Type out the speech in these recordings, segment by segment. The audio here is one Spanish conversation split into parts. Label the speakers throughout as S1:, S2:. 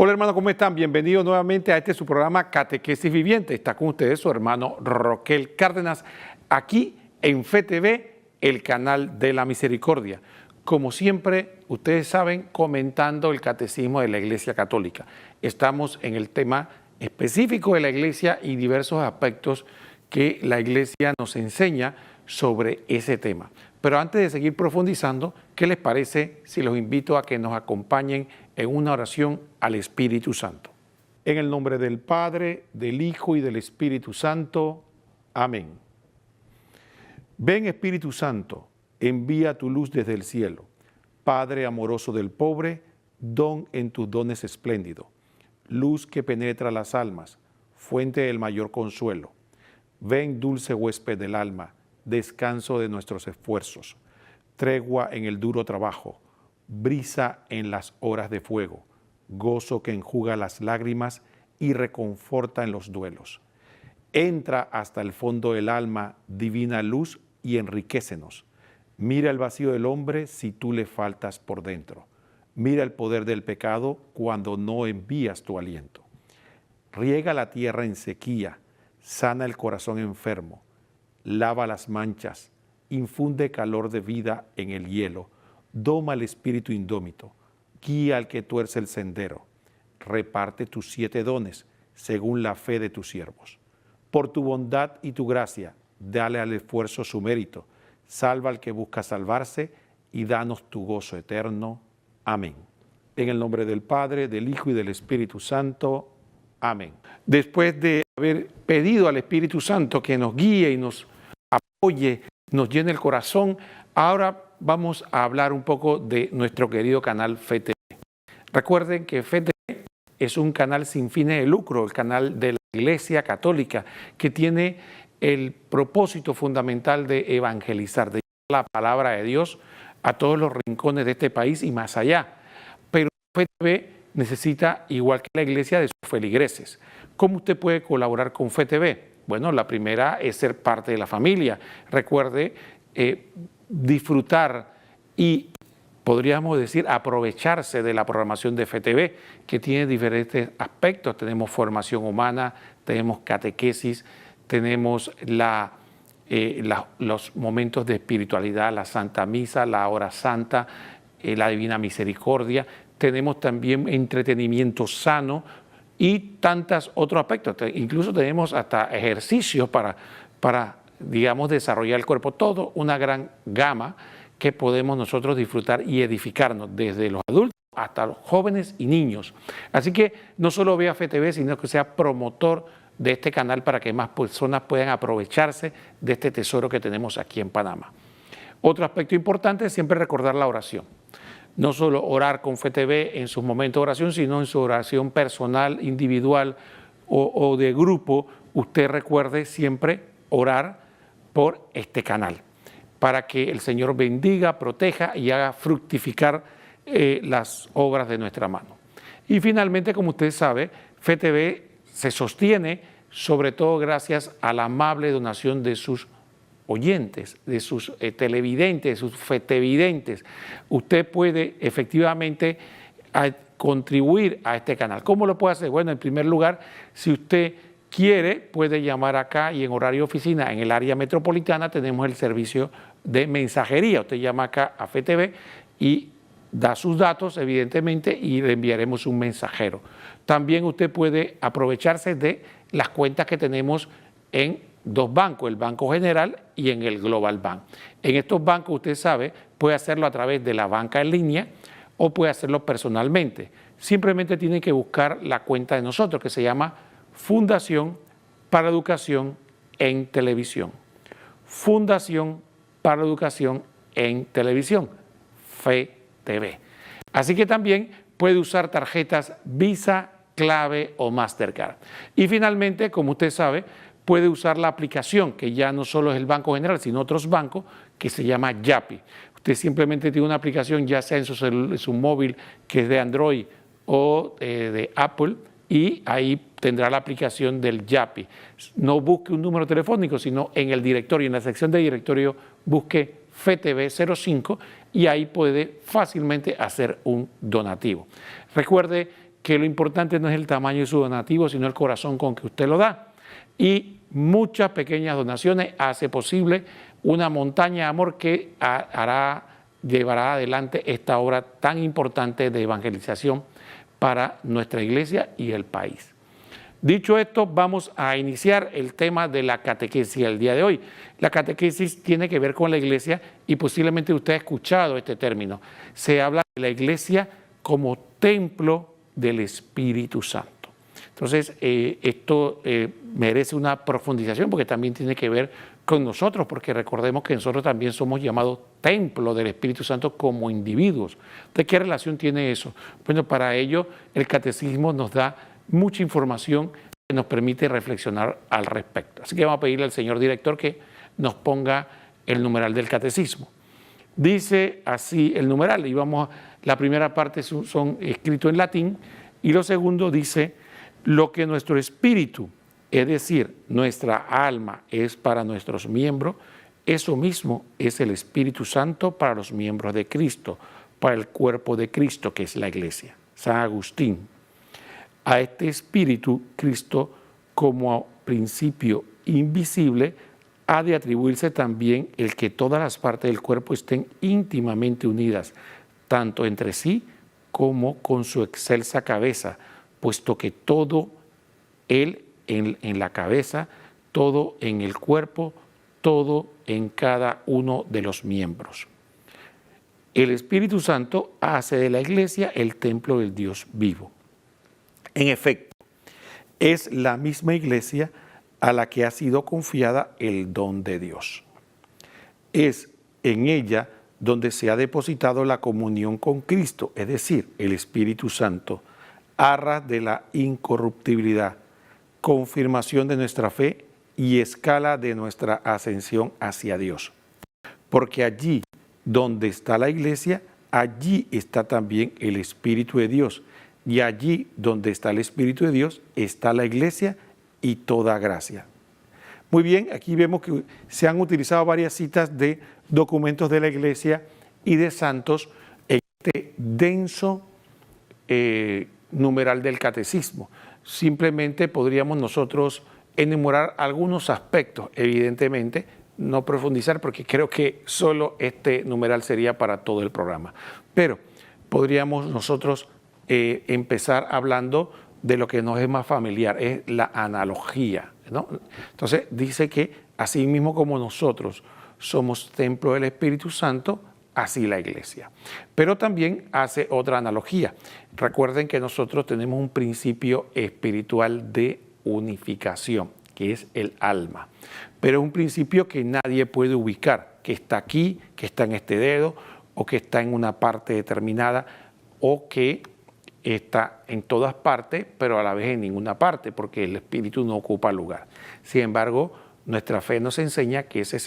S1: Hola hermano, ¿cómo están? Bienvenidos nuevamente a su programa Catequesis Viviente. Está con ustedes su hermano Roquel Cárdenas, aquí en Fe TV, el canal de la misericordia. Como siempre, ustedes saben, comentando el catecismo de la Iglesia Católica. Estamos en el tema específico de la Iglesia y diversos aspectos que la Iglesia nos enseña sobre ese tema. Pero antes de seguir profundizando, ¿qué les parece si los invito a que nos acompañen en una oración al Espíritu Santo? En el nombre del Padre, del Hijo y del Espíritu Santo. Amén. Ven Espíritu Santo, envía tu luz desde el cielo. Padre amoroso del pobre, don en tus dones espléndido. Luz que penetra las almas, fuente del mayor consuelo. Ven dulce huésped del alma, descanso de nuestros esfuerzos, tregua en el duro trabajo, brisa en las horas de fuego, gozo que enjuga las lágrimas y reconforta en los duelos. Entra hasta el fondo del alma, divina luz, y enriquécenos. Mira el vacío del hombre si tú le faltas por dentro. Mira el poder del pecado cuando no envías tu aliento. Riega la tierra en sequía, sana el corazón enfermo, lava las manchas, infunde calor de vida en el hielo, doma el espíritu indómito, guía al que tuerce el sendero, reparte tus 7 dones según la fe de tus siervos. Por tu bondad y tu gracia, dale al esfuerzo su mérito, salva al que busca salvarse y danos tu gozo eterno. Amén. En el nombre del Padre, del Hijo y del Espíritu Santo. Amén. Después de haber pedido al Espíritu Santo que nos guíe y nos apoye, nos llene el corazón, ahora vamos a hablar un poco de nuestro querido canal Fe TV. Recuerden que Fe TV es un canal sin fines de lucro, el canal de la Iglesia Católica, que tiene el propósito fundamental de evangelizar, de llevar la palabra de Dios a todos los rincones de este país y más allá. Pero Fe TV necesita, igual que la Iglesia, de sus feligreses. ¿Cómo usted puede colaborar con Fe TV? Bueno, la primera es ser parte de la familia. Recuerde disfrutar y, podríamos decir, aprovecharse de la programación de Fe TV, que tiene diferentes aspectos. Tenemos formación humana, tenemos catequesis, tenemos los momentos de espiritualidad, la Santa Misa, la Hora Santa, la Divina Misericordia. Tenemos también entretenimiento sano y tantos otros aspectos. Incluso tenemos hasta ejercicios para, digamos, desarrollar el cuerpo. Todo una gran gama que podemos nosotros disfrutar y edificarnos desde los adultos hasta los jóvenes y niños. Así que no solo vea Fe TV, sino que sea promotor de este canal para que más personas puedan aprovecharse de este tesoro que tenemos aquí en Panamá. Otro aspecto importante es siempre recordar la oración. No solo orar con Fe TV en sus momentos de oración, sino en su oración personal, individual o de grupo. Usted recuerde siempre orar por este canal para que el Señor bendiga, proteja y haga fructificar las obras de nuestra mano. Y finalmente, como usted sabe, Fe TV se sostiene sobre todo gracias a la amable donación de sus oyentes, de sus televidentes, de sus fetevidentes. Usted puede efectivamente contribuir a este canal. ¿Cómo lo puede hacer? Bueno, en primer lugar, si usted quiere, puede llamar acá y en horario de oficina, en el área metropolitana, tenemos el servicio de mensajería. Usted llama acá a Fe TV y da sus datos, evidentemente, y le enviaremos un mensajero. También usted puede aprovecharse de las cuentas que tenemos en 2 bancos, el Banco General y en el Global Bank. En estos bancos, usted sabe, puede hacerlo a través de la banca en línea o puede hacerlo personalmente. Simplemente tiene que buscar la cuenta de nosotros, que se llama Fundación para Educación en Televisión. Fundación para Educación en Televisión, Fe TV. Así que también puede usar tarjetas Visa, Clave o Mastercard. Y finalmente, como usted sabe, puede usar la aplicación, que ya no solo es el Banco General, sino otros bancos, que se llama Yapi. Usted simplemente tiene una aplicación, ya sea en su móvil, que es de Android o de Apple, y ahí tendrá la aplicación del Yapi. No busque un número telefónico, sino en el directorio, en la sección de directorio, busque FTV05 y ahí puede fácilmente hacer un donativo. Recuerde que lo importante no es el tamaño de su donativo, sino el corazón con que usted lo da. Y muchas pequeñas donaciones hace posible una montaña de amor que llevará adelante esta obra tan importante de evangelización para nuestra iglesia y el país. Dicho esto, vamos a iniciar el tema de la catequesis del día de hoy. La catequesis tiene que ver con la iglesia y posiblemente usted ha escuchado este término. Se habla de la iglesia como templo del Espíritu Santo. Entonces, esto merece una profundización porque también tiene que ver con nosotros, porque recordemos que nosotros también somos llamados templo del Espíritu Santo como individuos. ¿De qué relación tiene eso? Bueno, para ello el catecismo nos da mucha información que nos permite reflexionar al respecto. Así que vamos a pedirle al señor director que nos ponga el numeral del catecismo. Dice así el numeral, y la primera parte son escritos en latín, y lo segundo dice: lo que nuestro espíritu, es decir, nuestra alma, es para nuestros miembros, eso mismo es el Espíritu Santo para los miembros de Cristo, para el cuerpo de Cristo, que es la iglesia. San Agustín. A este espíritu, Cristo, como principio invisible, ha de atribuirse también el que todas las partes del cuerpo estén íntimamente unidas, tanto entre sí como con su excelsa cabeza, puesto que todo Él en la cabeza, todo en el cuerpo, todo en cada uno de los miembros. El Espíritu Santo hace de la iglesia el templo del Dios vivo. En efecto, es la misma iglesia a la que ha sido confiada el don de Dios. Es en ella donde se ha depositado la comunión con Cristo, es decir, el Espíritu Santo, arras de la incorruptibilidad, confirmación de nuestra fe y escala de nuestra ascensión hacia Dios. Porque allí donde está la iglesia, allí está también el Espíritu de Dios. Y allí donde está el Espíritu de Dios, está la iglesia y toda gracia. Muy bien, aquí vemos que se han utilizado varias citas de documentos de la iglesia y de santos en este denso numeral del catecismo. Simplemente podríamos nosotros enumerar algunos aspectos, evidentemente, no profundizar porque creo que solo este numeral sería para todo el programa. Pero podríamos nosotros empezar hablando de lo que nos es más familiar, es la analogía, ¿no? Entonces dice que así mismo como nosotros somos templo del Espíritu Santo, así la iglesia. Pero también hace otra analogía. Recuerden que nosotros tenemos un principio espiritual de unificación, que es el alma. Pero es un principio que nadie puede ubicar, que está aquí, que está en este dedo, o que está en una parte determinada, o que está en todas partes, pero a la vez en ninguna parte, porque el espíritu no ocupa lugar. Sin embargo, nuestra fe nos enseña que ese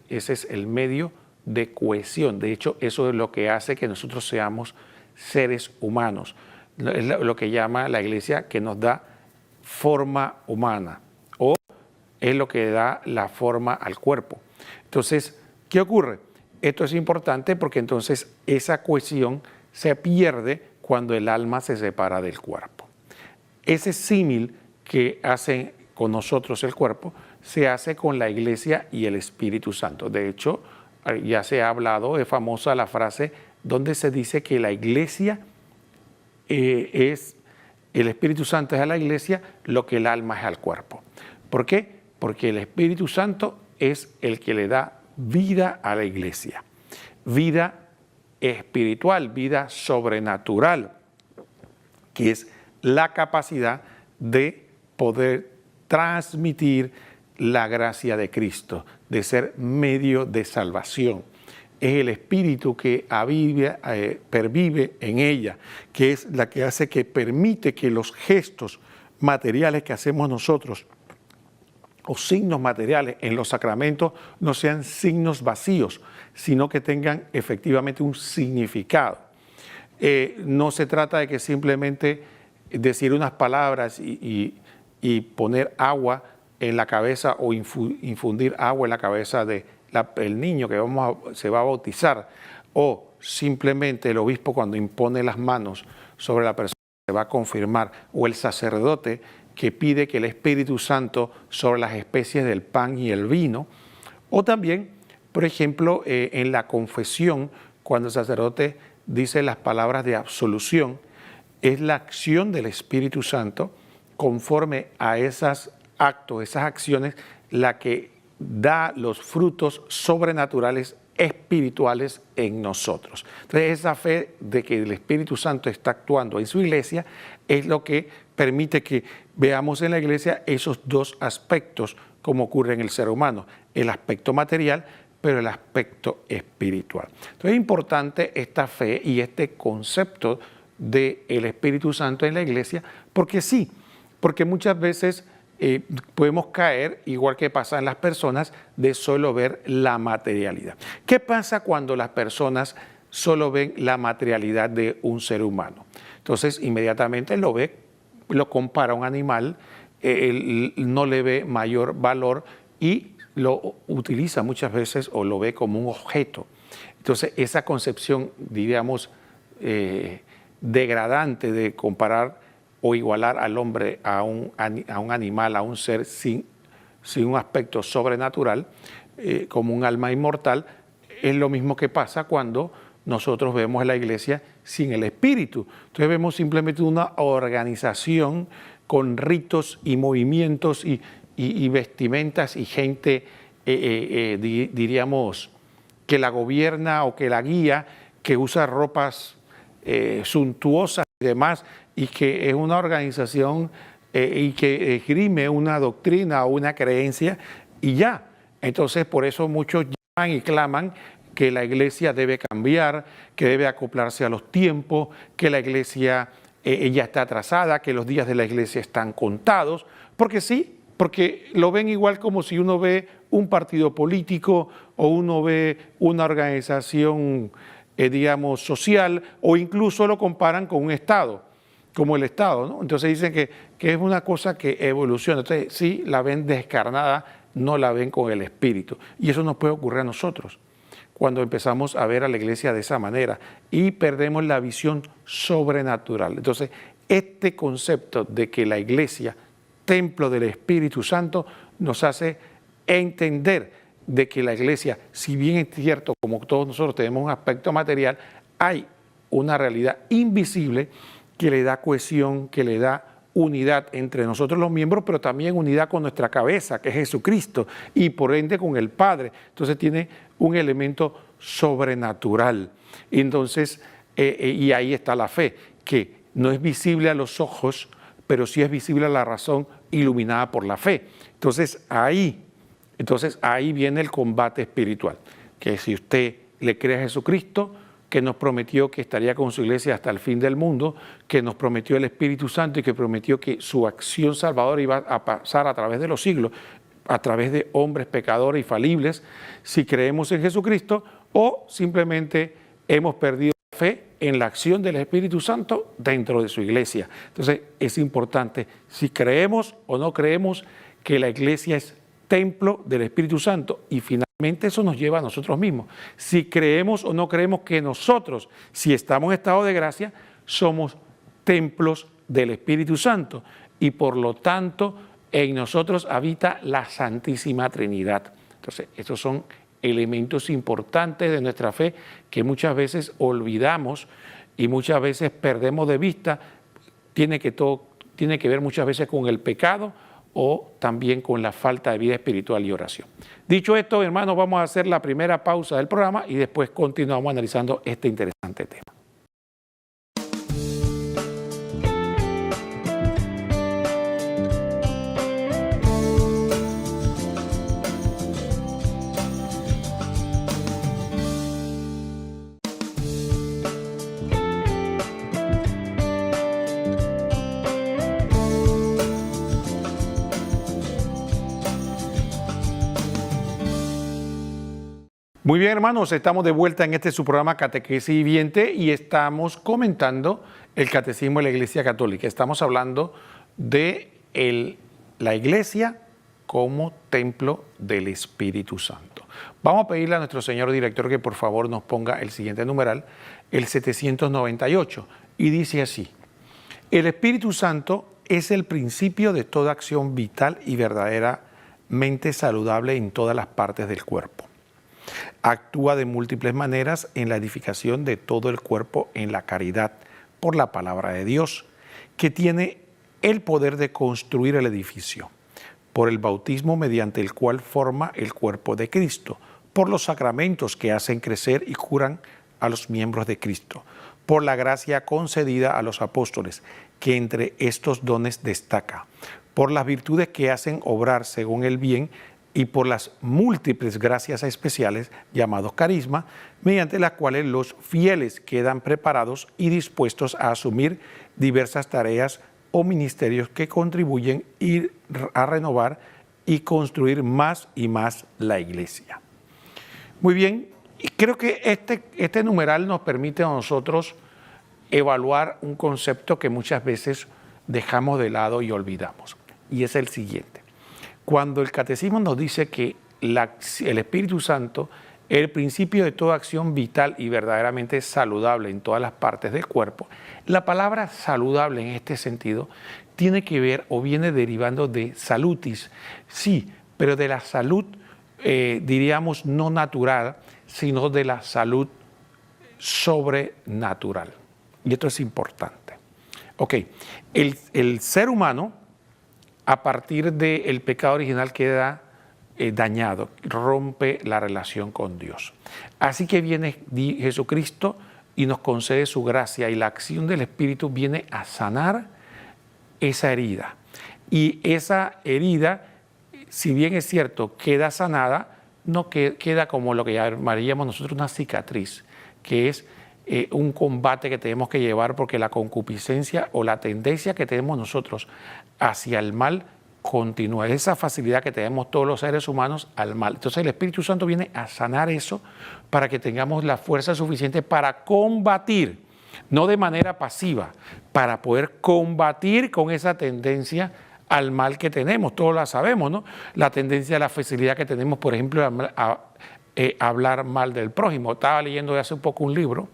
S1: es el medio de cohesión. De hecho, eso es lo que hace que nosotros seamos seres humanos. Es lo que llama la iglesia que nos da forma humana, o es lo que da la forma al cuerpo. Entonces, ¿qué ocurre? Esto es importante porque entonces esa cohesión se pierde cuando el alma se separa del cuerpo. Ese símil que hace con nosotros el cuerpo se hace con la iglesia y el Espíritu Santo. De hecho, ya se ha hablado, es famosa la frase donde se dice que la iglesia el Espíritu Santo es a la iglesia lo que el alma es al cuerpo. ¿Por qué? Porque el Espíritu Santo es el que le da vida a la iglesia. Vida espiritual, vida sobrenatural, que es la capacidad de poder transmitir la gracia de Cristo, de ser medio de salvación. Es el Espíritu que pervive en ella, que es la que hace que permite que los gestos materiales que hacemos nosotros o signos materiales en los sacramentos no sean signos vacíos, sino que tengan efectivamente un significado. No se trata de que simplemente decir unas palabras y poner agua en la cabeza o infundir agua en la cabeza del niño que se va a bautizar, o simplemente el obispo cuando impone las manos sobre la persona se va a confirmar, o el sacerdote que pide que el Espíritu Santo sobre las especies del pan y el vino, o también, por ejemplo, en la confesión, cuando el sacerdote dice las palabras de absolución, es la acción del Espíritu Santo conforme a esos actos, esas acciones, la que da los frutos sobrenaturales espirituales en nosotros. Entonces, esa fe de que el Espíritu Santo está actuando en su iglesia es lo que permite que veamos en la iglesia esos dos aspectos como ocurre en el ser humano, el aspecto material, pero el aspecto espiritual. Entonces, es importante esta fe y este concepto del Espíritu Santo en la iglesia, porque sí, porque muchas veces podemos caer, igual que pasa en las personas, de solo ver la materialidad. ¿Qué pasa cuando las personas solo ven la materialidad de un ser humano? Entonces, inmediatamente lo ve, lo compara a un animal, no le ve mayor valor y lo utiliza muchas veces o lo ve como un objeto. Entonces, esa concepción, diríamos, degradante de comparar o igualar al hombre a un animal, a un ser sin un aspecto sobrenatural, como un alma inmortal, es lo mismo que pasa cuando nosotros vemos a la iglesia sin el Espíritu. Entonces vemos simplemente una organización con ritos y movimientos y vestimentas y gente, diríamos, que la gobierna o que la guía, que usa ropas suntuosas y demás, y que es una organización y que esgrime una doctrina o una creencia y ya. Entonces, por eso muchos llaman y claman que la iglesia debe cambiar, que debe acoplarse a los tiempos, que la iglesia ya está atrasada, que los días de la iglesia están contados, porque sí, porque lo ven igual como si uno ve un partido político o uno ve una organización, digamos, social, o incluso lo comparan con un Estado, como el Estado, ¿no? Entonces dicen que es una cosa que evoluciona. Entonces sí, la ven descarnada, no la ven con el Espíritu. Y eso nos puede ocurrir a nosotros cuando empezamos a ver a la iglesia de esa manera y perdemos la visión sobrenatural. Entonces, este concepto de que la iglesia, templo del Espíritu Santo, nos hace entender de que la iglesia, si bien es cierto, como todos nosotros tenemos un aspecto material, hay una realidad invisible que le da cohesión, que le da unidad entre nosotros los miembros, pero también unidad con nuestra cabeza, que es Jesucristo, y por ende con el Padre. Entonces tiene un elemento sobrenatural. Entonces, y ahí está la fe, que no es visible a los ojos, pero sí es visible a la razón iluminada por la fe. Entonces ahí viene el combate espiritual, que si usted le cree a Jesucristo, que nos prometió que estaría con su iglesia hasta el fin del mundo, que nos prometió el Espíritu Santo y que prometió que su acción salvadora iba a pasar a través de los siglos, a través de hombres pecadores y falibles, si creemos en Jesucristo, o simplemente hemos perdido la fe en la acción del Espíritu Santo dentro de su iglesia. Entonces es importante, si creemos o no creemos que la iglesia es templo del Espíritu Santo, y finalmente eso nos lleva a nosotros mismos. Si creemos o no creemos que nosotros, si estamos en estado de gracia, somos templos del Espíritu Santo y por lo tanto en nosotros habita la Santísima Trinidad. Entonces, estos son elementos importantes de nuestra fe que muchas veces olvidamos y muchas veces perdemos de vista. Tiene que ver muchas veces con el pecado o también con la falta de vida espiritual y oración. Dicho esto, hermanos, vamos a hacer la primera pausa del programa y después continuamos analizando este interesante tema. Muy bien, hermanos, estamos de vuelta en su programa Catequesis Viviente y estamos comentando el Catecismo de la Iglesia Católica. Estamos hablando de la Iglesia como templo del Espíritu Santo. Vamos a pedirle a nuestro señor director que por favor nos ponga el siguiente numeral, el 798, y dice así: El Espíritu Santo es el principio de toda acción vital y verdaderamente saludable en todas las partes del cuerpo. Actúa de múltiples maneras en la edificación de todo el cuerpo en la caridad por la palabra de Dios, que tiene el poder de construir el edificio, por el bautismo mediante el cual forma el cuerpo de Cristo, por los sacramentos que hacen crecer y curan a los miembros de Cristo, por la gracia concedida a los apóstoles, que entre estos dones destaca, por las virtudes que hacen obrar según el bien y por las múltiples gracias especiales llamados carisma, mediante las cuales los fieles quedan preparados y dispuestos a asumir diversas tareas o ministerios que contribuyen a renovar y construir más y más la Iglesia. Muy bien, y creo que este numeral nos permite a nosotros evaluar un concepto que muchas veces dejamos de lado y olvidamos, y es el siguiente. Cuando el Catecismo nos dice que el Espíritu Santo es el principio de toda acción vital y verdaderamente saludable en todas las partes del cuerpo, la palabra saludable en este sentido tiene que ver o viene derivando de salutis, sí, pero de la salud, diríamos, no natural, sino de la salud sobrenatural. Y esto es importante. Ok, el ser humano, a partir del pecado original, queda dañado, rompe la relación con Dios. Así que viene Jesucristo y nos concede su gracia, y la acción del Espíritu viene a sanar esa herida. Y esa herida, si bien es cierto, queda sanada, no queda como lo que llamaríamos nosotros una cicatriz, que es un combate que tenemos que llevar, porque la concupiscencia o la tendencia que tenemos nosotros hacia el mal continúa. Esa facilidad que tenemos todos los seres humanos al mal. Entonces el Espíritu Santo viene a sanar eso para que tengamos la fuerza suficiente para combatir, no de manera pasiva, para poder combatir con esa tendencia al mal que tenemos. Todos la sabemos, ¿no? La tendencia a la facilidad que tenemos, por ejemplo, a hablar mal del prójimo. Estaba leyendo de hace un poco un libro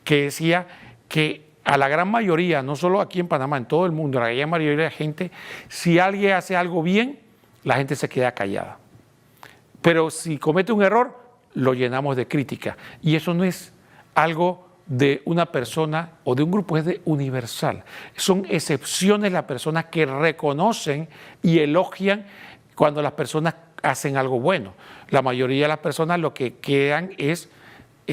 S1: que decía que a la gran mayoría, no solo aquí en Panamá, en todo el mundo, la gran mayoría de la gente, si alguien hace algo bien, la gente se queda callada. Pero si comete un error, lo llenamos de crítica. Y eso no es algo de una persona o de un grupo, es de universal. Son excepciones las personas que reconocen y elogian cuando las personas hacen algo bueno. La mayoría de las personas lo que quedan es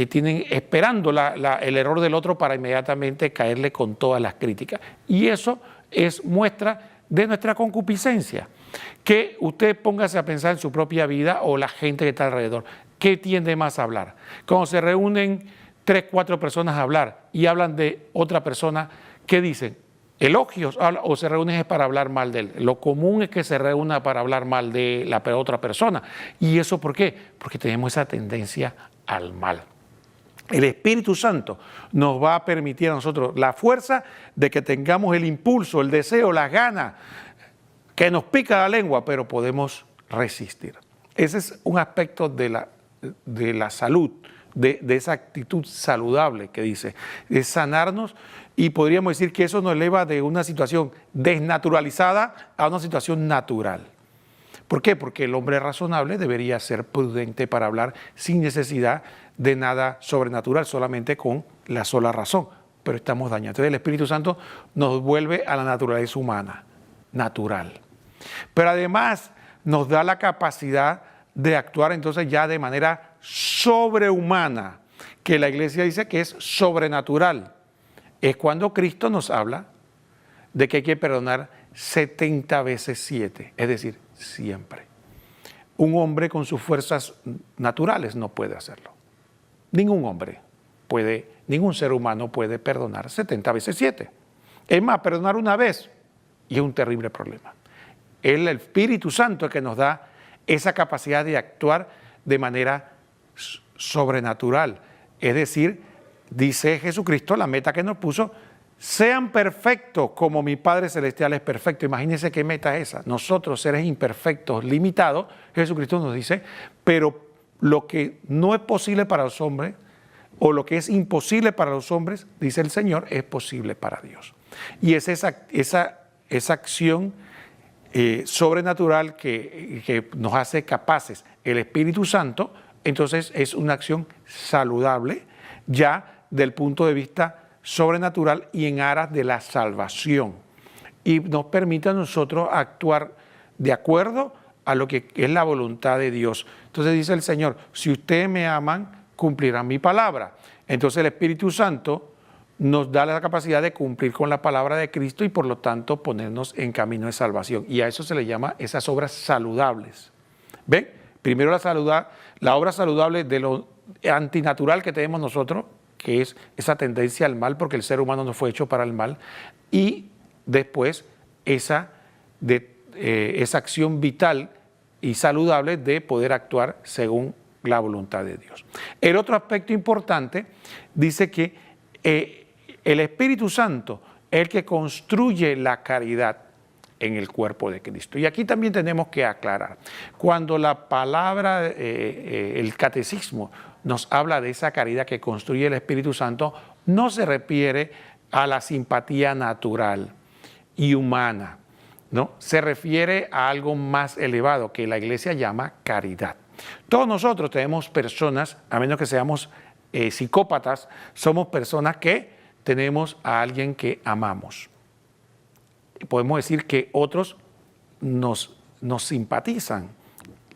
S1: tienen esperando el error del otro para inmediatamente caerle con todas las críticas. Y eso es muestra de nuestra concupiscencia. Que usted póngase a pensar en su propia vida o la gente que está alrededor. ¿Qué tiende más a hablar? Cuando se reúnen 3, 4 personas a hablar y hablan de otra persona, ¿qué dicen? ¿Elogios o se reúnen para hablar mal de él? Lo común es que se reúna para hablar mal de la otra persona. ¿Y eso por qué? Porque tenemos esa tendencia al mal. El Espíritu Santo nos va a permitir a nosotros la fuerza de que tengamos el impulso, el deseo, las ganas, que nos pica la lengua, pero podemos resistir. Ese es un aspecto de la salud, de esa actitud saludable que dice, es sanarnos, y podríamos decir que eso nos eleva de una situación desnaturalizada a una situación natural. ¿Por qué? Porque el hombre razonable debería ser prudente para hablar sin necesidad de nada sobrenatural, solamente con la sola razón, pero estamos dañados. Entonces el Espíritu Santo nos vuelve a la naturaleza humana, natural. Pero además nos da la capacidad de actuar entonces ya de manera sobrehumana, que la Iglesia dice que es sobrenatural. Es cuando Cristo nos habla de que hay que perdonar 70 veces 7, es decir, siempre. Un hombre con sus fuerzas naturales no puede hacerlo. Ningún hombre puede, ningún ser humano puede perdonar 70 veces 7. Es más, perdonar una vez y es un terrible problema. Es el Espíritu Santo que nos da esa capacidad de actuar de manera sobrenatural. Es decir, dice Jesucristo, la meta que nos puso, sean perfectos como mi Padre Celestial es perfecto. Imagínense qué meta es esa. Nosotros, seres imperfectos, limitados, Jesucristo nos dice, pero lo que no es posible para los hombres, o lo que es imposible para los hombres, dice el Señor, es posible para Dios. Y es esa acción sobrenatural que nos hace capaces. El Espíritu Santo, entonces, es una acción saludable ya del punto de vista sobrenatural y en aras de la salvación. Y nos permite a nosotros actuar de acuerdo a lo que es la voluntad de Dios. Entonces dice el Señor, si ustedes me aman, cumplirán mi palabra. Entonces el Espíritu Santo nos da la capacidad de cumplir con la palabra de Cristo y por lo tanto ponernos en camino de salvación. Y a eso se le llama esas obras saludables. ¿Ven? Primero la obra saludable de lo antinatural que tenemos nosotros, que es esa tendencia al mal, porque el ser humano no fue hecho para el mal, y después esa acción vital y saludable de poder actuar según la voluntad de Dios. El otro aspecto importante dice que el Espíritu Santo es el que construye la caridad en el cuerpo de Cristo. Y aquí también tenemos que aclarar, cuando la palabra, el catecismo nos habla de esa caridad que construye el Espíritu Santo, no se refiere a la simpatía natural y humana, ¿no? Se refiere a algo más elevado que la Iglesia llama caridad. Todos nosotros tenemos personas, a menos que seamos psicópatas, somos personas que tenemos a alguien que amamos. Podemos decir que otros nos simpatizan,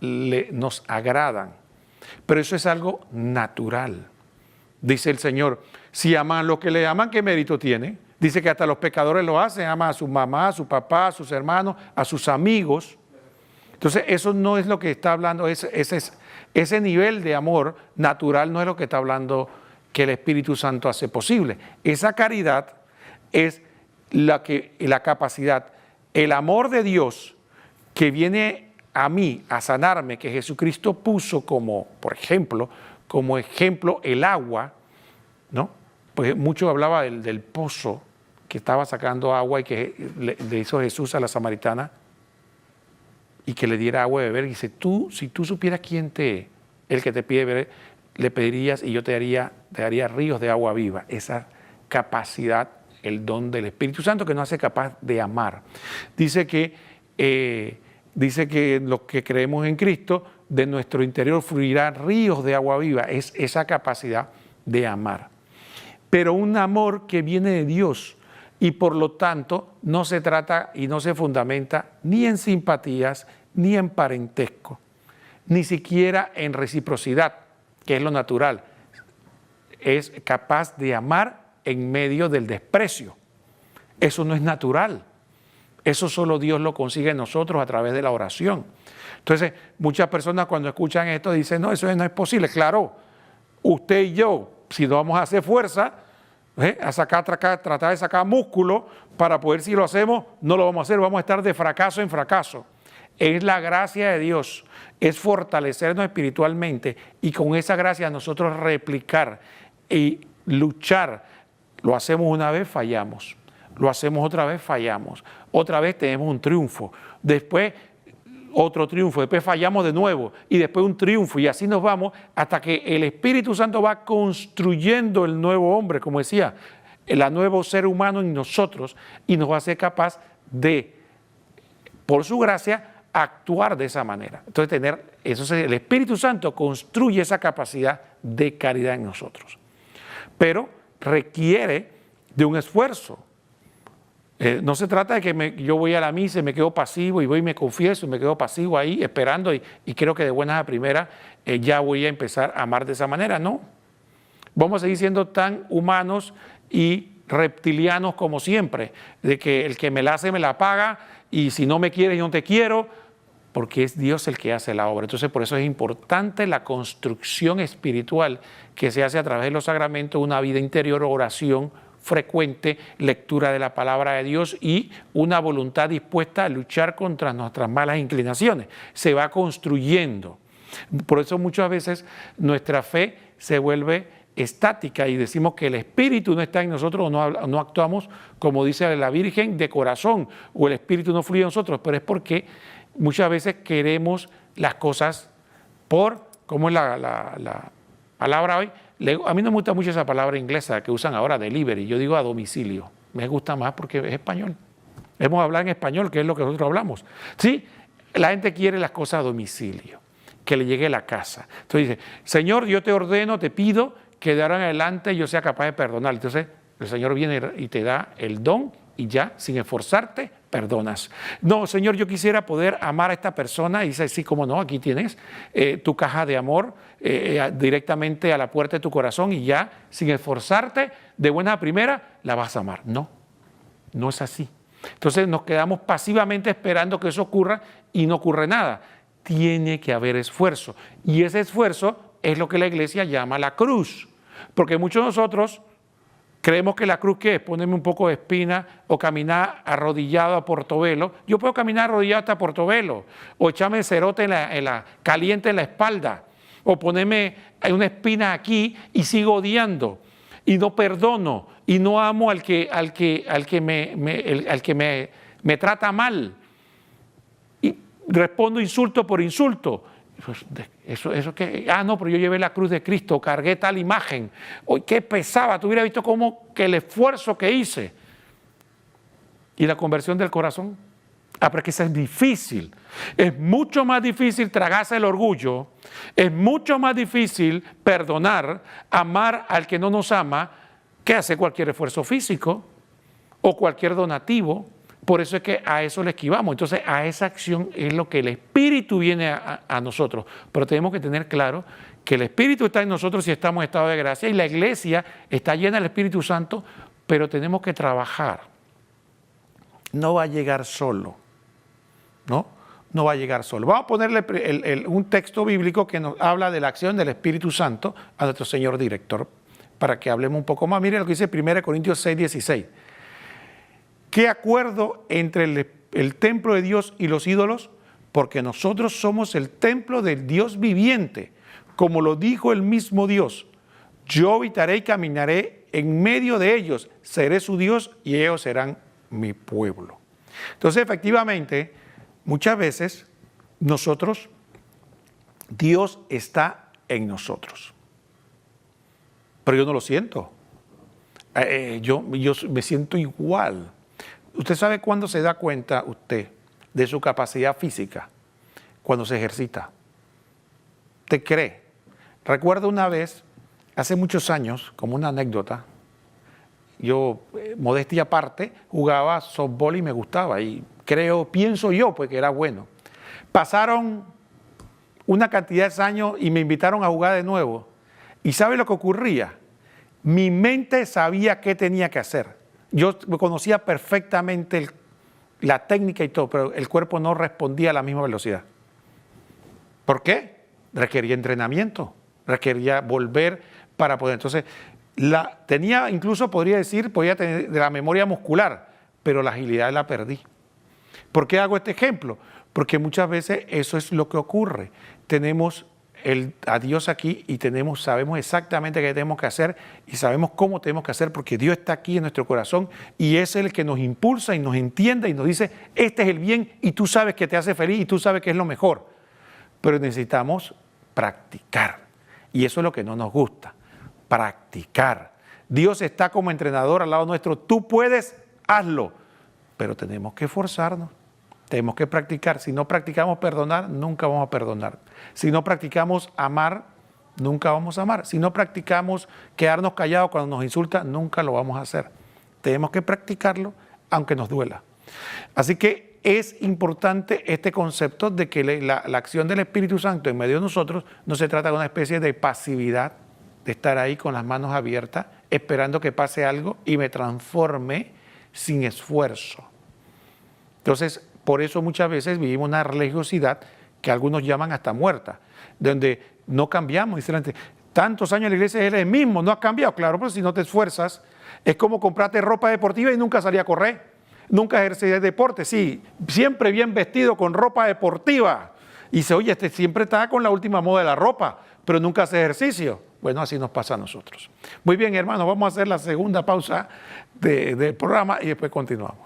S1: nos agradan, pero eso es algo natural. Dice el Señor, si aman a los que le aman, ¿qué mérito tiene? Dice que hasta los pecadores lo hacen, aman a su mamá, a su papá, a sus hermanos, a sus amigos. Entonces eso no es lo que está hablando, ese nivel de amor natural no es lo que está hablando que el Espíritu Santo hace posible. Esa caridad es la capacidad, el amor de Dios que viene a mí a sanarme, que Jesucristo puso como ejemplo el agua, ¿no? Pues mucho hablaba del pozo que estaba sacando agua y que le hizo Jesús a la samaritana y que le diera agua de beber. Y dice, si tú supieras quién el que te pide beber, le pedirías y yo te daría ríos de agua viva. Esa capacidad, el don del Espíritu Santo que nos hace capaz de amar. Dice que los que creemos en Cristo, de nuestro interior fluirán ríos de agua viva. Es esa capacidad de amar. Pero un amor que viene de Dios y por lo tanto no se trata y no se fundamenta ni en simpatías, ni en parentesco, ni siquiera en reciprocidad, que es lo natural. Es capaz de amar en medio del desprecio. Eso no es natural. Eso solo Dios lo consigue en nosotros a través de la oración. Entonces, muchas personas cuando escuchan esto dicen, no, eso no es posible. Claro, usted y yo, si no vamos a hacer fuerza, tratar de sacar músculo para poder, si lo hacemos, no lo vamos a hacer, vamos a estar de fracaso en fracaso. Es la gracia de Dios, es fortalecernos espiritualmente y con esa gracia nosotros replicar y luchar. Lo hacemos una vez, fallamos. Lo hacemos otra vez, fallamos. Otra vez tenemos un triunfo. Después otro triunfo, después fallamos de nuevo y después un triunfo y así nos vamos hasta que el Espíritu Santo va construyendo el nuevo hombre, como decía, el nuevo ser humano en nosotros y nos va a hacer capaz de, por su gracia, actuar de esa manera. Entonces el Espíritu Santo construye esa capacidad de caridad en nosotros, pero requiere de un esfuerzo. No se trata de que yo voy a la misa y me quedo pasivo y voy y me confieso y me quedo pasivo ahí esperando y creo que de buenas a primeras ya voy a empezar a amar de esa manera. No, vamos a seguir siendo tan humanos y reptilianos como siempre, de que el que me la hace me la paga y si no me quieres yo no te quiero, porque es Dios el que hace la obra. Entonces por eso es importante la construcción espiritual que se hace a través de los sacramentos, una vida interior, oración frecuente, lectura de la palabra de Dios y una voluntad dispuesta a luchar contra nuestras malas inclinaciones. Se va construyendo. Por eso muchas veces nuestra fe se vuelve estática y decimos que el Espíritu no está en nosotros o no actuamos como dice la Virgen de corazón o el Espíritu no fluye en nosotros, pero es porque muchas veces queremos las cosas ¿cómo es la palabra hoy? A mí no me gusta mucho esa palabra inglesa que usan ahora, delivery, yo digo a domicilio, me gusta más porque es español. Hemos hablado en español, que es lo que nosotros hablamos. ¿Sí? La gente quiere las cosas a domicilio, que le llegue a la casa. Entonces dice, Señor, yo te ordeno, te pido que de ahora en adelante yo sea capaz de perdonar. Entonces el Señor viene y te da el don y ya, sin esforzarte, perdonas. No, Señor, yo quisiera poder amar a esta persona. Y dice, sí, cómo no, aquí tienes tu caja de amor directamente a la puerta de tu corazón y ya, sin esforzarte, de buena a primera, la vas a amar. No, no es así. Entonces nos quedamos pasivamente esperando que eso ocurra y no ocurre nada. Tiene que haber esfuerzo. Y ese esfuerzo es lo que la iglesia llama la cruz. Porque muchos de nosotros creemos que la cruz, ¿qué es? Ponerme un poco de espina o caminar arrodillado a Portobelo. Yo puedo caminar arrodillado hasta Portobelo. O echarme cerote caliente en la espalda. O ponerme una espina aquí y sigo odiando. Y no perdono. Y no amo al que me trata mal. Y respondo insulto por insulto. Eso que, no, pero yo llevé la cruz de Cristo, cargué tal imagen. Oye, qué pesaba, tú hubieras visto cómo que el esfuerzo que hice. Y la conversión del corazón. Pero es que eso es difícil. Es mucho más difícil tragarse el orgullo. Es mucho más difícil perdonar, amar al que no nos ama, que hacer cualquier esfuerzo físico o cualquier donativo. Por eso es que a eso le esquivamos. Entonces, a esa acción es lo que el Espíritu viene a nosotros. Pero tenemos que tener claro que el Espíritu está en nosotros si estamos en estado de gracia y la iglesia está llena del Espíritu Santo, pero tenemos que trabajar. No va a llegar solo, ¿no? No va a llegar solo. Vamos a ponerle un texto bíblico que nos habla de la acción del Espíritu Santo a nuestro Señor Director, para que hablemos un poco más. Mire lo que dice 1 Corintios 6, 16. ¿Qué acuerdo entre el templo de Dios y los ídolos? Porque nosotros somos el templo del Dios viviente, como lo dijo el mismo Dios. Yo habitaré y caminaré en medio de ellos, seré su Dios y ellos serán mi pueblo. Entonces, efectivamente, muchas veces Dios está en nosotros. Pero yo no lo siento. Yo me siento igual. ¿Usted sabe cuándo se da cuenta usted de su capacidad física? Cuando se ejercita. ¿Te cree? Recuerdo una vez, hace muchos años, como una anécdota, yo, modestia aparte, jugaba softball y me gustaba. Y pienso yo, pues que era bueno. Pasaron una cantidad de años y me invitaron a jugar de nuevo. ¿Y sabe lo que ocurría? Mi mente sabía qué tenía que hacer. Yo conocía perfectamente la técnica y todo, pero el cuerpo no respondía a la misma velocidad. ¿Por qué? Requería entrenamiento, requería volver para poder. Entonces, tenía, incluso podría tener de la memoria muscular, pero la agilidad la perdí. ¿Por qué hago este ejemplo? Porque muchas veces eso es lo que ocurre. Tenemos a Dios aquí y sabemos exactamente qué tenemos que hacer y sabemos cómo tenemos que hacer porque Dios está aquí en nuestro corazón y es el que nos impulsa y nos entiende y nos dice, este es el bien y tú sabes que te hace feliz y tú sabes que es lo mejor. Pero necesitamos practicar y eso es lo que no nos gusta, practicar. Dios está como entrenador al lado nuestro, tú puedes, hazlo, pero tenemos que esforzarnos. Tenemos que practicar. Si no practicamos perdonar, nunca vamos a perdonar. Si no practicamos amar, nunca vamos a amar. Si no practicamos quedarnos callados cuando nos insultan, nunca lo vamos a hacer. Tenemos que practicarlo, aunque nos duela. Así que es importante este concepto de que la acción del Espíritu Santo en medio de nosotros no se trata de una especie de pasividad, de estar ahí con las manos abiertas, esperando que pase algo y me transforme sin esfuerzo. Entonces, por eso muchas veces vivimos una religiosidad que algunos llaman hasta muerta, donde no cambiamos. Dice la gente, tantos años en la iglesia eres el mismo, no has cambiado. Claro, pero si no te esfuerzas, es como comprarte ropa deportiva y nunca salir a correr, nunca ejercer deporte. Sí, siempre bien vestido con ropa deportiva. Y dice, oye, siempre está con la última moda de la ropa, pero nunca hace ejercicio. Bueno, así nos pasa a nosotros. Muy bien, hermanos, vamos a hacer la segunda pausa del programa y después continuamos.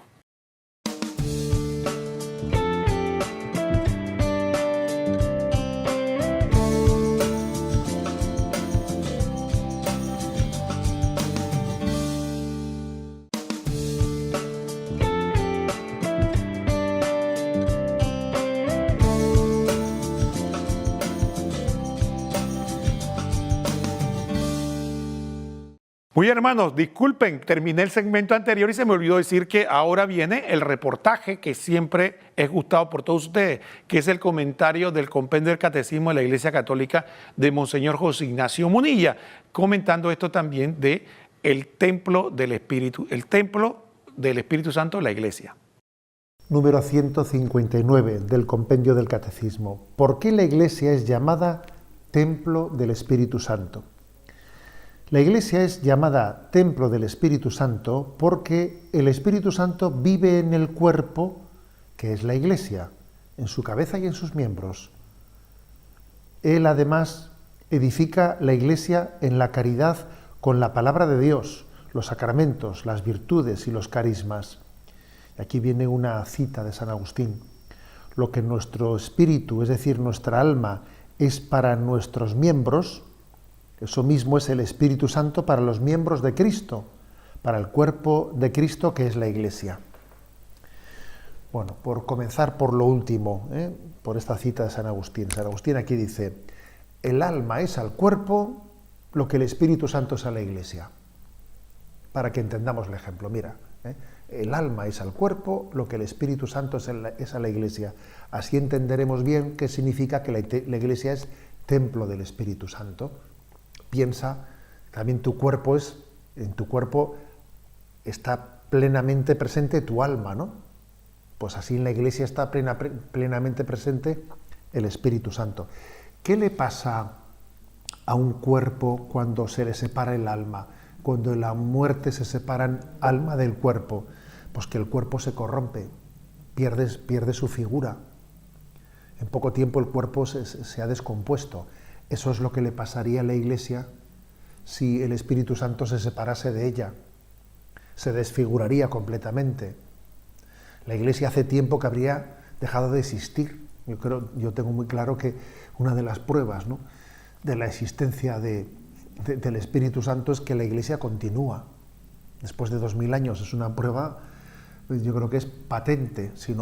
S1: Muy bien, hermanos, disculpen, terminé el segmento anterior y se me olvidó decir que ahora viene el reportaje que siempre es gustado por todos ustedes, que es el comentario del Compendio del Catecismo de la Iglesia Católica de Monseñor José Ignacio Munilla, comentando esto también de el templo del Espíritu Santo de la Iglesia.
S2: Número 159 del Compendio del Catecismo. ¿Por qué la Iglesia es llamada Templo del Espíritu Santo? La Iglesia es llamada Templo del Espíritu Santo porque el Espíritu Santo vive en el cuerpo, que es la Iglesia, en su cabeza y en sus miembros. Él además edifica la Iglesia en la caridad con la palabra de Dios, los sacramentos, las virtudes y los carismas. Aquí viene una cita de San Agustín. Lo que nuestro espíritu, es decir, nuestra alma, es para nuestros miembros, eso mismo es el Espíritu Santo para los miembros de Cristo, para el cuerpo de Cristo que es la Iglesia. Bueno, por comenzar por lo último, por esta cita de San Agustín. San Agustín aquí dice, el alma es al cuerpo lo que el Espíritu Santo es a la Iglesia. Para que entendamos el ejemplo, mira, el alma es al cuerpo lo que el Espíritu Santo es a la Iglesia. Así entenderemos bien qué significa que la Iglesia es templo del Espíritu Santo. Piensa, también en tu cuerpo está plenamente presente tu alma, ¿no? Pues así en la Iglesia está plenamente presente el Espíritu Santo. ¿Qué le pasa a un cuerpo cuando se le separa el alma? Cuando en la muerte se separan alma del cuerpo, pues que el cuerpo se corrompe, pierde su figura. En poco tiempo el cuerpo se ha descompuesto. Eso es lo que le pasaría a la Iglesia si el Espíritu Santo se separase de ella. Se desfiguraría completamente. La Iglesia hace tiempo que habría dejado de existir. Yo tengo muy claro que una de las pruebas, ¿no?, de la existencia del Espíritu Santo es que la Iglesia continúa. Después de 2000 años es una prueba, yo creo que es patente. Si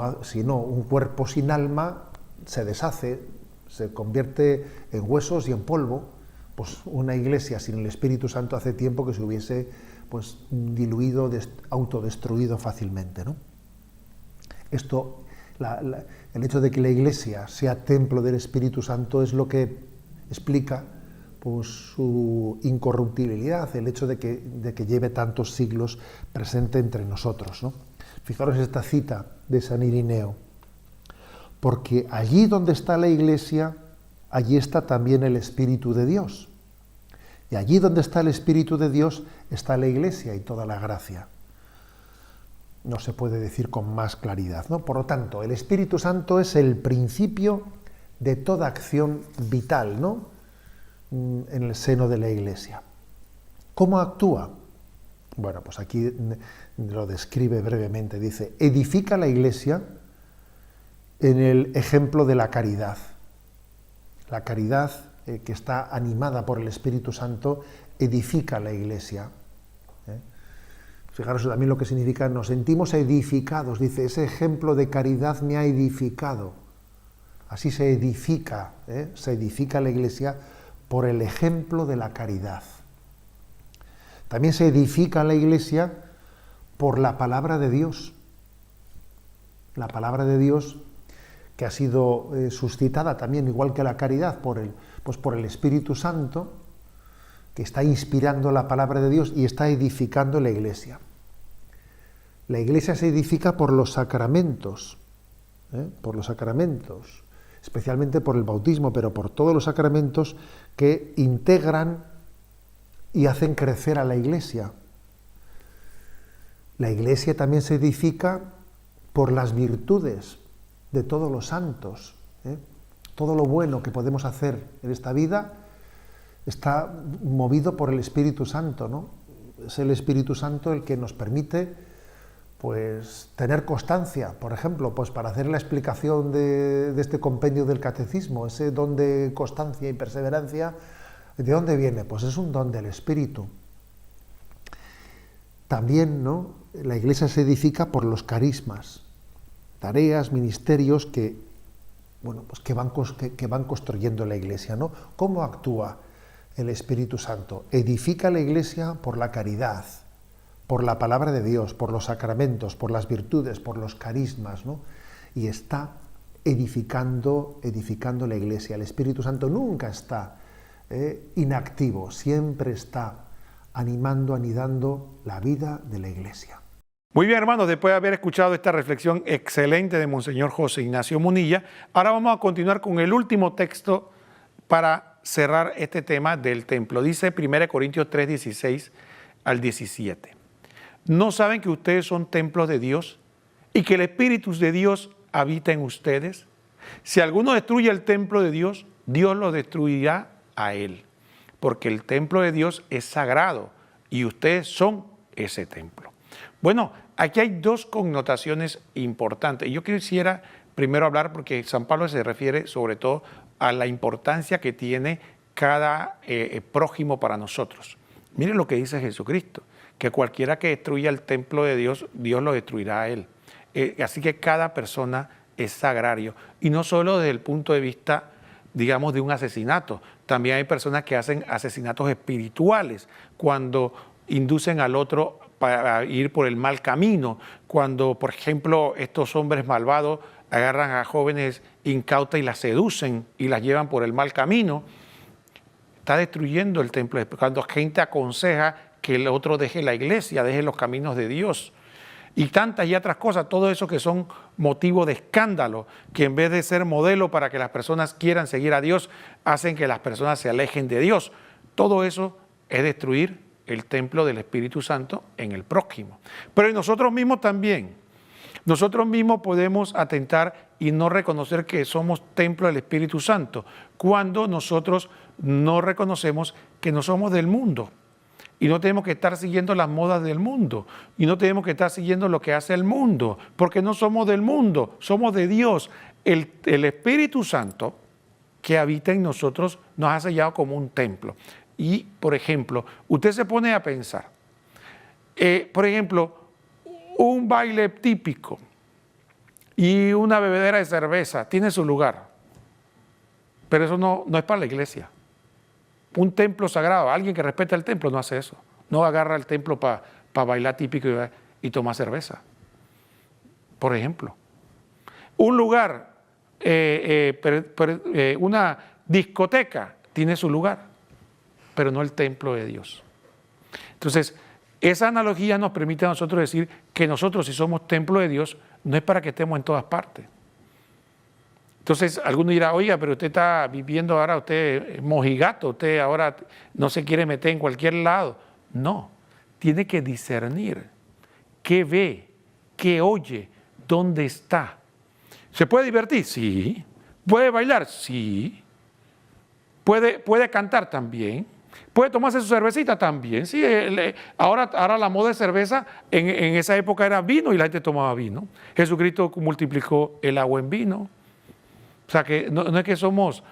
S2: no, un cuerpo sin alma se deshace, se convierte en huesos y en polvo. Pues una Iglesia sin el Espíritu Santo hace tiempo que se hubiese pues diluido, autodestruido fácilmente, ¿no? Esto, el hecho de que la Iglesia sea templo del Espíritu Santo es lo que explica pues, su incorruptibilidad, el hecho de que lleve tantos siglos presente entre nosotros, ¿no? Fijaros esta cita de San Irineo. Porque allí donde está la Iglesia, allí está también el Espíritu de Dios. Y allí donde está el Espíritu de Dios, está la Iglesia y toda la gracia. No se puede decir con más claridad, ¿no? Por lo tanto, el Espíritu Santo es el principio de toda acción vital, ¿no?, en el seno de la Iglesia. ¿Cómo actúa? Bueno, pues aquí lo describe brevemente. Dice, edifica la Iglesia en el ejemplo de la caridad. La caridad que está animada por el Espíritu Santo edifica la Iglesia. Fijaros también lo que significa, nos sentimos edificados. Dice, ese ejemplo de caridad me ha edificado. Así se edifica la Iglesia por el ejemplo de la caridad. También se edifica la Iglesia por la palabra de Dios. La palabra de Dios que ha sido suscitada también, igual que la caridad, por el Espíritu Santo, que está inspirando la palabra de Dios y está edificando la Iglesia. La Iglesia se edifica por los sacramentos, especialmente por el bautismo, pero por todos los sacramentos que integran y hacen crecer a la Iglesia. La Iglesia también se edifica por las virtudes de todos los santos. Todo lo bueno que podemos hacer en esta vida está movido por el Espíritu Santo, ¿no? Es el Espíritu Santo el que nos permite pues, tener constancia, por ejemplo, pues, para hacer la explicación de este compendio del Catecismo, ese don de constancia y perseverancia, ¿de dónde viene? Pues es un don del Espíritu. También, ¿no?, la Iglesia se edifica por los carismas, tareas, ministerios que van construyendo la Iglesia, ¿no? ¿Cómo actúa el Espíritu Santo. Edifica la Iglesia por la caridad, por la palabra de Dios, por los sacramentos, por las virtudes, por los carismas, ¿no? Y está edificando la Iglesia. El Espíritu Santo nunca está inactivo, siempre está animando, anidando la vida de la Iglesia.
S1: Muy bien, hermanos, después de haber escuchado esta reflexión excelente de Monseñor José Ignacio Munilla, ahora vamos a continuar con el último texto para cerrar este tema del templo. Dice 1 Corintios 3, 16 al 17. ¿No saben que ustedes son templos de Dios y que el Espíritu de Dios habita en ustedes? Si alguno destruye el templo de Dios, Dios lo destruirá a él, porque el templo de Dios es sagrado y ustedes son ese templo. Bueno, aquí hay dos connotaciones importantes. Yo quisiera primero hablar, porque San Pablo se refiere sobre todo a la importancia que tiene cada prójimo para nosotros. Miren lo que dice Jesucristo, que cualquiera que destruya el templo de Dios, Dios lo destruirá a él. Así que cada persona es sagrario, y no solo desde el punto de vista, digamos, de un asesinato. También hay personas que hacen asesinatos espirituales, cuando inducen al otro para ir por el mal camino, cuando, por ejemplo, estos hombres malvados agarran a jóvenes incautas y las seducen y las llevan por el mal camino. Está destruyendo el templo. Cuando gente aconseja que el otro deje la iglesia, deje los caminos de Dios, y tantas y otras cosas, todo eso que son motivo de escándalo, que en vez de ser modelo para que las personas quieran seguir a Dios, hacen que las personas se alejen de Dios. Todo eso es destruir el templo del Espíritu Santo en el prójimo. Pero en nosotros mismos también. Nosotros mismos podemos atentar y no reconocer que somos templo del Espíritu Santo cuando nosotros no reconocemos que no somos del mundo. Y no tenemos que estar siguiendo las modas del mundo. Y no tenemos que estar siguiendo lo que hace el mundo. Porque no somos del mundo, somos de Dios. El Espíritu Santo que habita en nosotros nos ha sellado como un templo. Y, por ejemplo, usted se pone a pensar, por ejemplo, un baile típico y una bebedera de cerveza tiene su lugar. Pero eso no es para la iglesia. Un templo sagrado, alguien que respeta el templo no hace eso. No agarra el templo para bailar típico y tomar cerveza. Por ejemplo. Un lugar, una discoteca tiene su lugar, pero no el templo de Dios. Entonces, esa analogía nos permite a nosotros decir que nosotros, si somos templo de Dios, no es para que estemos en todas partes. Entonces, alguno dirá, oiga, pero usted está viviendo ahora, usted es mojigato, usted ahora no se quiere meter en cualquier lado. No, tiene que discernir qué ve, qué oye, dónde está. ¿Se puede divertir? Sí. ¿Puede bailar? Sí. ¿Puede cantar? También. ¿Puede tomarse su cervecita? También. Sí, ahora la moda de cerveza, en esa época era vino y la gente tomaba vino. Jesucristo multiplicó el agua en vino. O sea, que no es que somos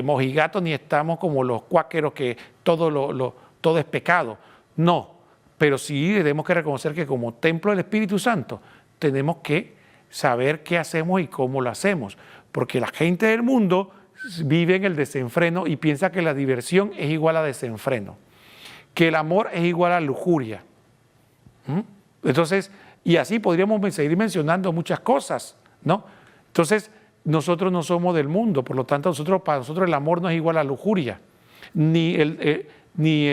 S1: mojigatos ni estamos como los cuáqueros que todo es pecado. No, pero sí tenemos que reconocer que como templo del Espíritu Santo tenemos que saber qué hacemos y cómo lo hacemos. Porque la gente del mundo vive en el desenfreno y piensa que la diversión es igual a desenfreno, que el amor es igual a lujuria. Entonces, y así podríamos seguir mencionando muchas cosas, ¿no? Entonces, nosotros no somos del mundo, por lo tanto, para nosotros el amor no es igual a lujuria, ni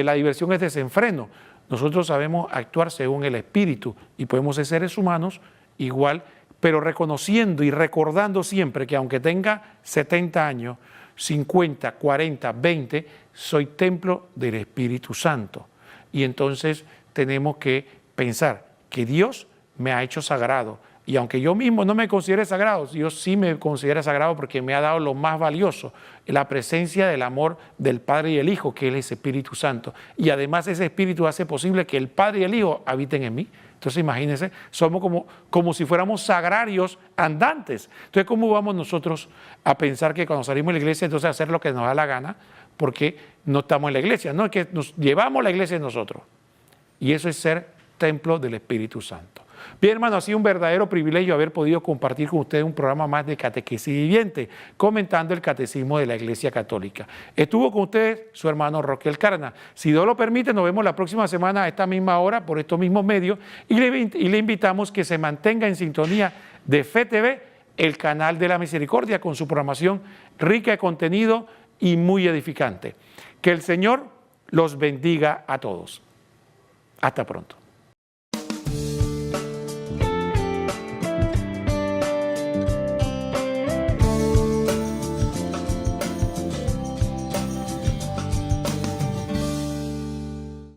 S1: la diversión es desenfreno. Nosotros sabemos actuar según el Espíritu y podemos ser seres humanos igual, pero reconociendo y recordando siempre que aunque tenga 70 años, 50, 40, 20, soy templo del Espíritu Santo. Y entonces tenemos que pensar que Dios me ha hecho sagrado. Y aunque yo mismo no me considere sagrado, Dios sí me considera sagrado porque me ha dado lo más valioso, la presencia del amor del Padre y el Hijo, que Él es Espíritu Santo. Y además ese Espíritu hace posible que el Padre y el Hijo habiten en mí. Entonces imagínense, somos como si fuéramos sagrarios andantes. Entonces, ¿cómo vamos nosotros a pensar que cuando salimos de la iglesia, entonces hacer lo que nos da la gana? Porque no estamos en la iglesia, no es que nos llevamos la iglesia en nosotros. Y eso es ser templo del Espíritu Santo. Bien, hermano, ha sido un verdadero privilegio haber podido compartir con ustedes un programa más de Catequesis Viviente, comentando el Catecismo de la Iglesia Católica. Estuvo con ustedes su hermano Roquel Cárdenas. Si Dios lo permite, nos vemos la próxima semana a esta misma hora por estos mismos medios y le invitamos que se mantenga en sintonía de Fe TV, el canal de la Misericordia, con su programación rica de contenido y muy edificante. Que el Señor los bendiga a todos. Hasta pronto.